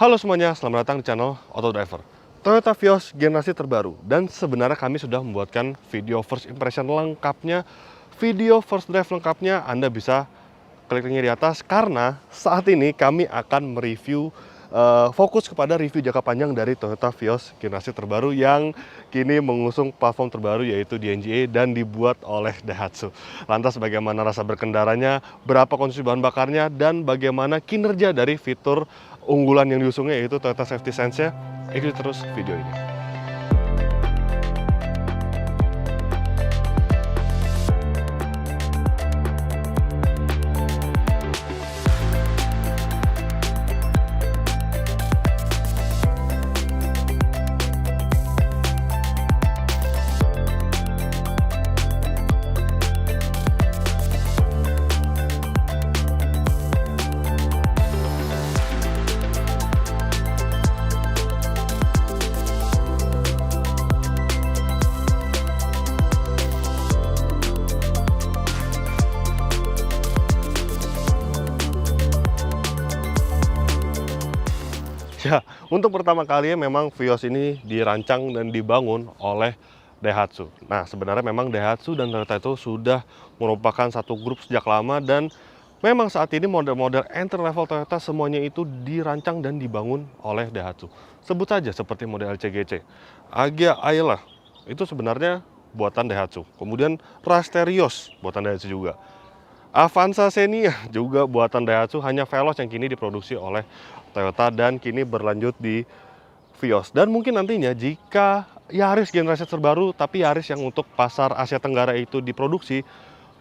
Halo semuanya, selamat datang di channel Auto Driver. Toyota Vios generasi terbaru, dan sebenarnya kami sudah membuatkan video first impression lengkapnya, video first drive lengkapnya. Anda bisa klik linknya di atas, karena saat ini kami akan mereview fokus kepada review jangka panjang dari Toyota Vios generasi terbaru yang kini mengusung platform terbaru, yaitu DNGA dan dibuat oleh Daihatsu. Lantas bagaimana rasa berkendaranya, berapa konsumsi bahan bakarnya, dan bagaimana kinerja dari fitur unggulan yang diusungnya, yaitu Toyota Safety Sense-nya. Ikuti terus video ini. Ya, untuk pertama kalinya memang Vios ini dirancang dan dibangun oleh Daihatsu. Nah, sebenarnya memang Daihatsu dan Toyota itu sudah merupakan satu grup sejak lama, dan memang saat ini model-model entry level Toyota semuanya itu dirancang dan dibangun oleh Daihatsu. Sebut saja seperti model LCGC, Agya Ayla, itu sebenarnya buatan Daihatsu. Kemudian Rasterios buatan Daihatsu juga. Avanza Xenia juga buatan Daihatsu, hanya Veloz yang kini diproduksi oleh Toyota dan kini berlanjut di Vios. Dan mungkin nantinya jika Yaris generasi terbaru, tapi Yaris yang untuk pasar Asia Tenggara itu diproduksi,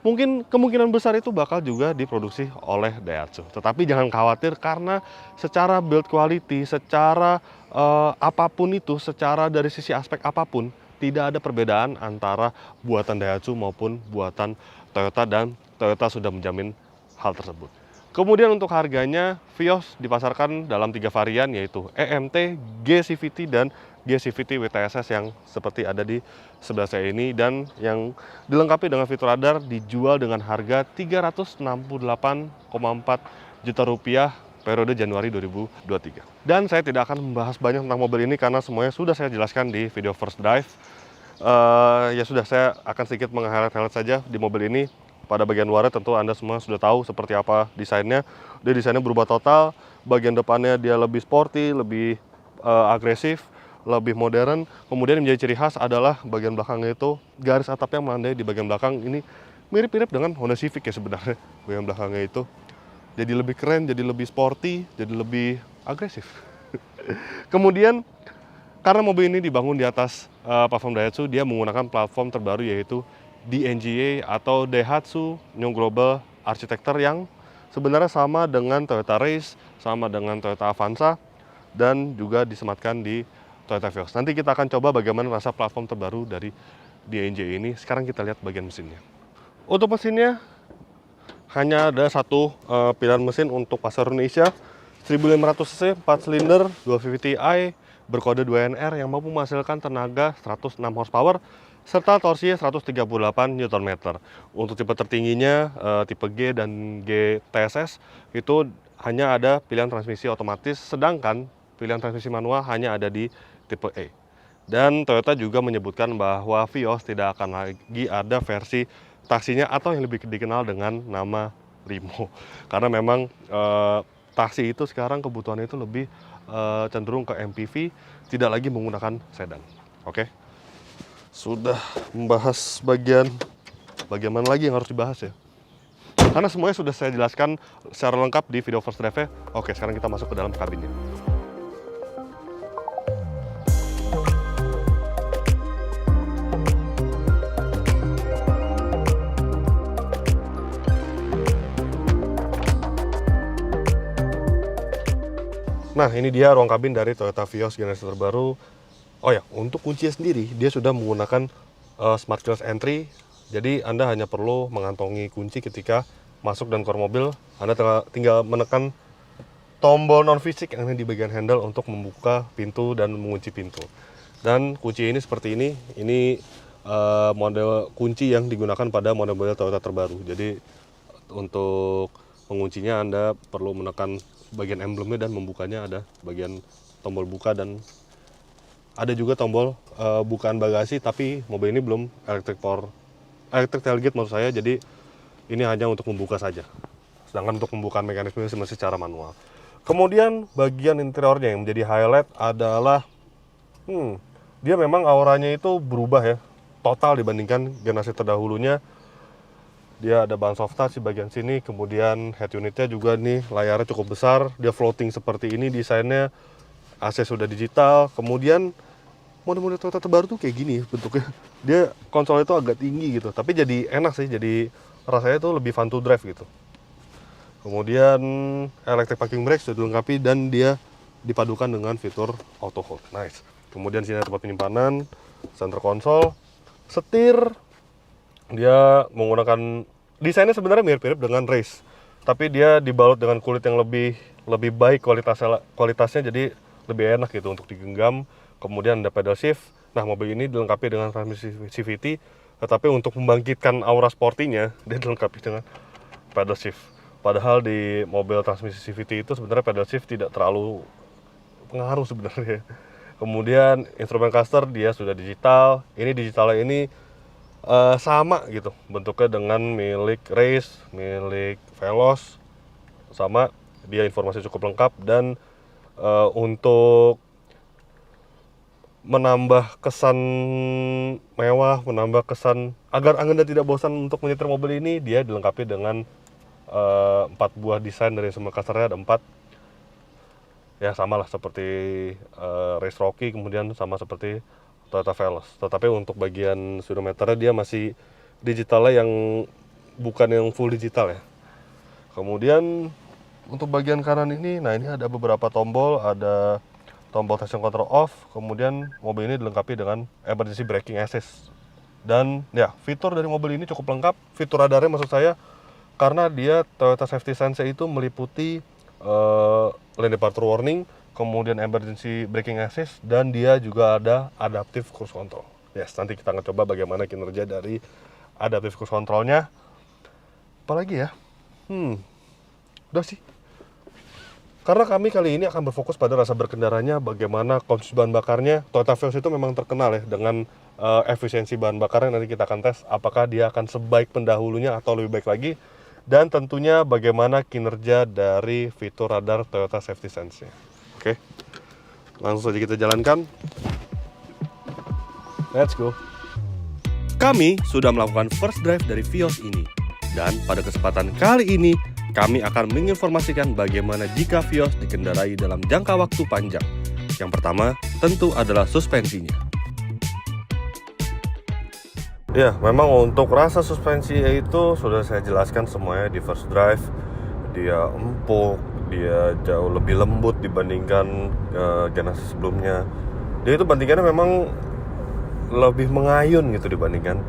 mungkin kemungkinan besar itu bakal juga diproduksi oleh Daihatsu. Tetapi jangan khawatir, karena secara build quality, secara apapun itu, secara dari sisi aspek apapun, tidak ada perbedaan antara buatan Daihatsu maupun buatan Toyota, dan Toyota sudah menjamin hal tersebut. Kemudian untuk harganya, Vios dipasarkan dalam 3 varian, yaitu EMT, G-CVT, dan G-CVT WTSS yang seperti ada di sebelah saya ini, dan yang dilengkapi dengan fitur radar dijual dengan harga Rp368,4 juta periode Januari 2023. Dan saya tidak akan membahas banyak tentang mobil ini karena semuanya sudah saya jelaskan di video first drive. Ya sudah, saya akan sedikit meng-highlight saja di mobil ini. Pada bagian luarnya tentu Anda semua sudah tahu seperti apa desainnya. Dia desainnya berubah total. Bagian depannya dia lebih sporty, lebih agresif, lebih modern. Kemudian yang menjadi ciri khas adalah bagian belakangnya itu garis atap yang melandai di bagian belakang. Ini mirip-mirip dengan Honda Civic ya sebenarnya. Bagian belakangnya itu jadi lebih keren, jadi lebih sporty, jadi lebih agresif. Kemudian karena mobil ini dibangun di atas platform Daihatsu, dia menggunakan platform terbaru, yaitu DNGA atau Daihatsu New Global Architecture, yang sebenarnya sama dengan Toyota Race, sama dengan Toyota Avanza, dan juga disematkan di Toyota Vios. Nanti kita akan coba bagaimana rasa platform terbaru dari DNGA ini. Sekarang kita lihat bagian mesinnya. Untuk mesinnya hanya ada satu pilihan mesin untuk pasar Indonesia, 1500 cc, 4 silinder, 2 VVT-i, berkode 2NR yang mampu menghasilkan tenaga 106 horsepower, serta torsinya 138 Nm. Untuk tipe tertingginya, tipe G dan G TSS, itu hanya ada pilihan transmisi otomatis, sedangkan pilihan transmisi manual hanya ada di tipe E. Dan Toyota juga menyebutkan bahwa Vios tidak akan lagi ada versi taksinya atau yang lebih dikenal dengan nama Limo. Karena memang taksi itu sekarang kebutuhannya itu lebih cenderung ke MPV, tidak lagi menggunakan sedan. Oke. Sudah membahas bagian mana lagi yang harus dibahas ya? Karena semuanya sudah saya jelaskan secara lengkap di video first drive-nya. Oke, sekarang kita masuk ke dalam kabinnya. Nah, ini dia ruang kabin dari Toyota Vios generasi terbaru. Oh ya, untuk kuncinya sendiri, dia sudah menggunakan Smart Keyless Entry. Jadi Anda hanya perlu mengantongi kunci ketika masuk dan keluar mobil. Anda tinggal menekan tombol non fisik yang ada di bagian handle untuk membuka pintu dan mengunci pintu. Dan kunci ini seperti ini model kunci yang digunakan pada model-model Toyota terbaru. Jadi untuk menguncinya Anda perlu menekan bagian emblemnya, dan membukanya ada bagian tombol buka, dan ada juga tombol bukaan bagasi, tapi mobil ini belum electric tailgate maksud saya, jadi ini hanya untuk membuka saja. Sedangkan untuk membuka mekanisme masih secara manual. Kemudian bagian interiornya yang menjadi highlight adalah dia memang auranya itu berubah ya, total dibandingkan generasi terdahulunya. Dia ada ban soft touch di bagian sini, kemudian head unitnya juga nih layarnya cukup besar, dia floating seperti ini desainnya, AC sudah digital. Kemudian model-model Toyota terbaru tuh kayak gini bentuknya, dia konsol itu agak tinggi gitu, tapi jadi enak sih, jadi rasanya tuh lebih fun to drive gitu. Kemudian electric parking brake sudah dilengkapi dan dia dipadukan dengan fitur auto hold, nice. Kemudian sini ada tempat penyimpanan, center console, setir. Dia menggunakan desainnya sebenarnya mirip-mirip dengan race, tapi dia dibalut dengan kulit yang lebih baik kualitasnya, jadi lebih enak gitu untuk digenggam. Kemudian ada pedal shift. Nah, mobil ini dilengkapi dengan transmisi CVT, tetapi untuk membangkitkan aura sportinya dia dilengkapi dengan pedal shift. Padahal di mobil transmisi CVT itu sebenarnya pedal shift tidak terlalu pengaruh sebenarnya. Kemudian instrumen cluster dia sudah digital. Ini digitalnya ini sama gitu bentuknya dengan milik Race, milik Veloz, sama. Dia informasi cukup lengkap, dan untuk menambah kesan mewah, menambah kesan agar Anda tidak bosan untuk menyetir mobil ini, dia dilengkapi dengan 4 buah desain dari semua clusternya, ada 4. Ya sama lah seperti Race Rocky, kemudian sama seperti Toyota Veloz. Tetapi untuk bagian speedometernya dia masih digitalnya yang bukan yang full digital ya. Kemudian untuk bagian kanan ini, nah ini ada beberapa tombol, ada tombol traction control off, kemudian mobil ini dilengkapi dengan emergency braking assist. Dan ya, fitur dari mobil ini cukup lengkap, fitur radarnya maksud saya, karena dia Toyota Safety Sense itu meliputi lane departure warning, kemudian emergency braking assist, dan dia juga ada adaptive cruise control. Yes, nanti kita akan coba bagaimana kinerja dari adaptive cruise controlnya. Apalagi ya? Udah sih. Karena kami kali ini akan berfokus pada rasa berkendaranya, bagaimana konsumsi bahan bakarnya. Toyota Vios itu memang terkenal ya dengan efisiensi bahan bakarnya. Nanti kita akan tes apakah dia akan sebaik pendahulunya atau lebih baik lagi. Dan tentunya bagaimana kinerja dari fitur radar Toyota Safety Sense-nya. Oke, langsung saja kita jalankan. Let's go. Kami sudah melakukan first drive dari Vios ini. Dan pada kesempatan kali ini, kami akan menginformasikan bagaimana jika Vios dikendarai dalam jangka waktu panjang. Yang pertama, tentu adalah suspensinya. Ya, memang untuk rasa suspensi itu sudah saya jelaskan semuanya di first drive. Dia empuk, dia jauh lebih lembut dibandingkan generasi sebelumnya. Dia itu bandingannya memang lebih mengayun gitu dibandingkan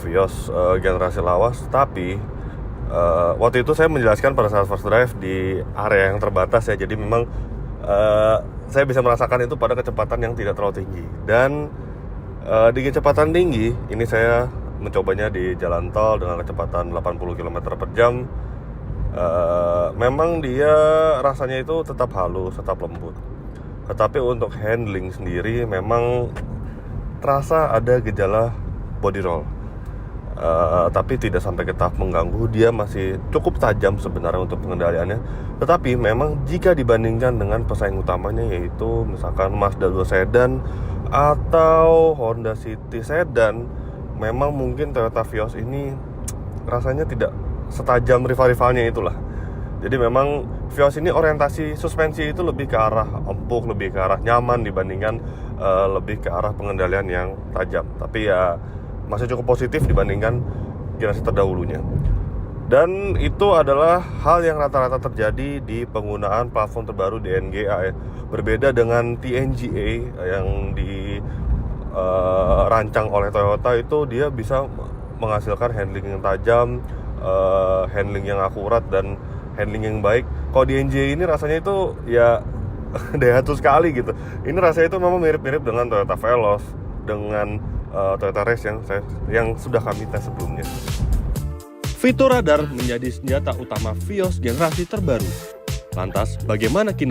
Vios generasi lawas, tapi waktu itu saya menjelaskan pada saat first drive di area yang terbatas ya, jadi memang saya bisa merasakan itu pada kecepatan yang tidak terlalu tinggi. Dan di kecepatan tinggi ini saya mencobanya di jalan tol dengan kecepatan 80 km per jam. Memang dia rasanya itu tetap halus, tetap lembut. Tetapi untuk handling sendiri memang terasa ada gejala body roll. Tapi tidak sampai ke tahap mengganggu, dia masih cukup tajam sebenarnya untuk pengendaliannya. Tetapi memang jika dibandingkan dengan pesaing utamanya, yaitu misalkan Mazda 2 Sedan atau Honda City Sedan, memang mungkin Toyota Vios ini rasanya tidak setajam rival-rivalnya itulah. Jadi memang Vios ini orientasi suspensi itu lebih ke arah empuk, lebih ke arah nyaman dibandingkan lebih ke arah pengendalian yang tajam. Tapi ya masih cukup positif dibandingkan generasi terdahulunya. Dan itu adalah hal yang rata-rata terjadi di penggunaan platform terbaru di NGA ya. Berbeda dengan TNGA yang dirancang oleh Toyota, itu dia bisa menghasilkan handling yang tajam, handling yang akurat, dan handling yang baik. Kalau di NGA ini rasanya itu ya dehatu sekali gitu. Ini rasanya itu memang mirip-mirip dengan Toyota Veloz, dengan Toyota Race yang sudah kami tes sebelumnya. Fitur radar menjadi senjata utama Vios generasi terbaru. Lantas, bagaimana kinerja